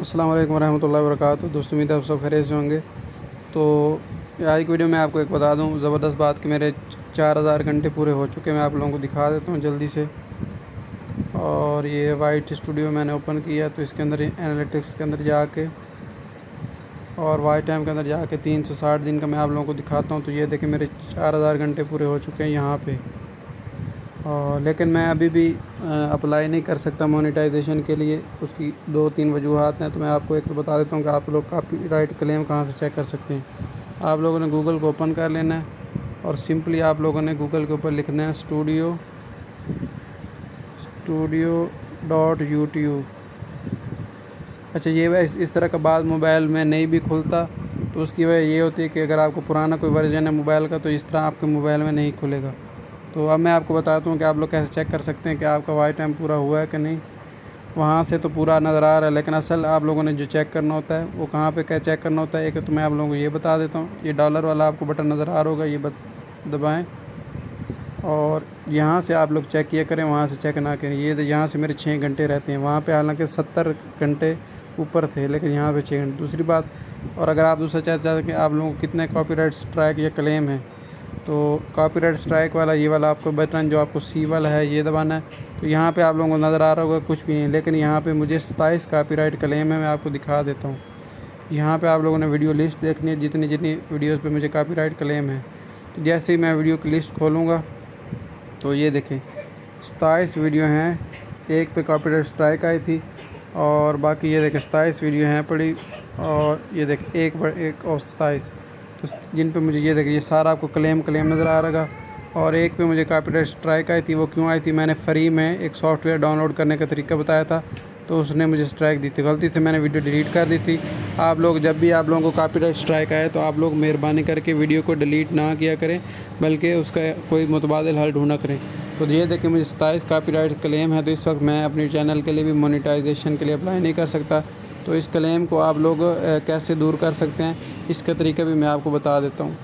अस्सलाम वालेकुम रहमतुल्लाहि व बरकातुहू। दोस्तों उम्मीद है आप सब खैरियत से होंगे। तो आज की वीडियो में आपको एक बता दूं ज़बरदस्त बात कि मेरे 4000 घंटे पूरे हो चुके हैं। मैं आप लोगों को दिखा देता हूं जल्दी से। और ये वाइट स्टूडियो मैंने ओपन किया तो इसके अंदर एनालिटिक्स के अंदर जाके और वाइट टाइम के अंदर जाके 360 दिन का मैं आप लोगों को दिखाता हूँ। तो ये देखिए मेरे 4000 घंटे पूरे हो चुके हैं यहाँ पे। और लेकिन मैं अभी भी अप्लाई नहीं कर सकता मोनेटाइजेशन के लिए। उसकी 2-3 वजूहात हैं। तो मैं आपको एक तो बता देता हूँ कि आप लोग कॉपीराइट क्लेम कहाँ से चेक कर सकते हैं। आप लोगों ने गूगल को ओपन कर लेना है और सिंपली आप लोगों ने गूगल के ऊपर लिखना है studio.youtube। अच्छा, ये इस तरह का बात मोबाइल में नहीं भी खुलता तो उसकी वजह ये होती है कि अगर आपको पुराना कोई वर्जन है मोबाइल का तो इस तरह आपके मोबाइल में नहीं खुलेगा। तो अब मैं आपको बताता हूँ कि आप लोग कैसे चेक कर सकते हैं कि आपका वाई टाइम पूरा हुआ है कि नहीं। वहाँ से तो पूरा नज़र आ रहा है, लेकिन असल आप लोगों ने जो चेक करना होता है वो कहाँ पे क्या चेक करना होता है। एक तो मैं आप लोगों को ये बता देता हूँ, ये डॉलर वाला आपको बटन नज़र आ रहा होगा, ये दबाएँ और यहाँ से आप लोग चेक किया करें, वहाँ से चेक ना करें। ये यहाँ से मेरे 6 घंटे रहते हैं, वहाँ पे हालांकि 70 घंटे ऊपर थे लेकिन यहाँ पे 6 घंटे। दूसरी बात, और अगर आप दूसरा चाहते हैं कि आप लोगों को कितने कॉपीराइट स्ट्राइक या क्लेम है तो कॉपीराइट स्ट्राइक वाला ये वाला आपको बटन जो आपको सी वाला है ये दबाना है। तो यहाँ पे आप लोगों को नज़र आ रहा होगा कुछ भी नहीं, लेकिन यहाँ पे मुझे 27 कॉपीराइट क्लेम है। मैं आपको दिखा देता हूँ। यहाँ पे आप लोगों ने वीडियो लिस्ट देखनी है, जितनी जितनी वीडियोस पे मुझे कॉपीराइट क्लेम है। तो जैसे ही मैं वीडियो की लिस्ट खोलूँगा तो ये देखें 27 वीडियो हैं, एक पे कॉपीराइट स्ट्राइक आई थी और बाकी ये देखें 27 वीडियो हैं पड़ी। और ये देखें एक और 27 तो जिन पे मुझे ये देखिए ये सारा आपको क्लेम नज़र आ रहा है। और एक पे मुझे कॉपीराइट स्ट्राइक आई थी। वो क्यों आई थी, मैंने फ्री में एक सॉफ्टवेयर डाउनलोड करने का तरीका बताया था तो उसने मुझे स्ट्राइक दी थी। गलती से मैंने वीडियो डिलीट कर दी थी। आप लोग जब भी आप लोगों को कॉपीराइट स्ट्राइक आए तो आप लोग मेहरबानी करके वीडियो को डिलीट ना किया करें, बल्कि उसका कोई मुतबादिल हल ढूंढा करें। तो ये देखिए मुझे 27 कॉपीराइट क्लेम है। तो इस वक्त मैं अपने चैनल के लिए भी मोनेटाइजेशन के लिए अप्लाई नहीं कर सकता। तो इस क्लेम को आप लोग कैसे दूर कर सकते हैं इसका तरीका भी मैं आपको बता देता हूँ।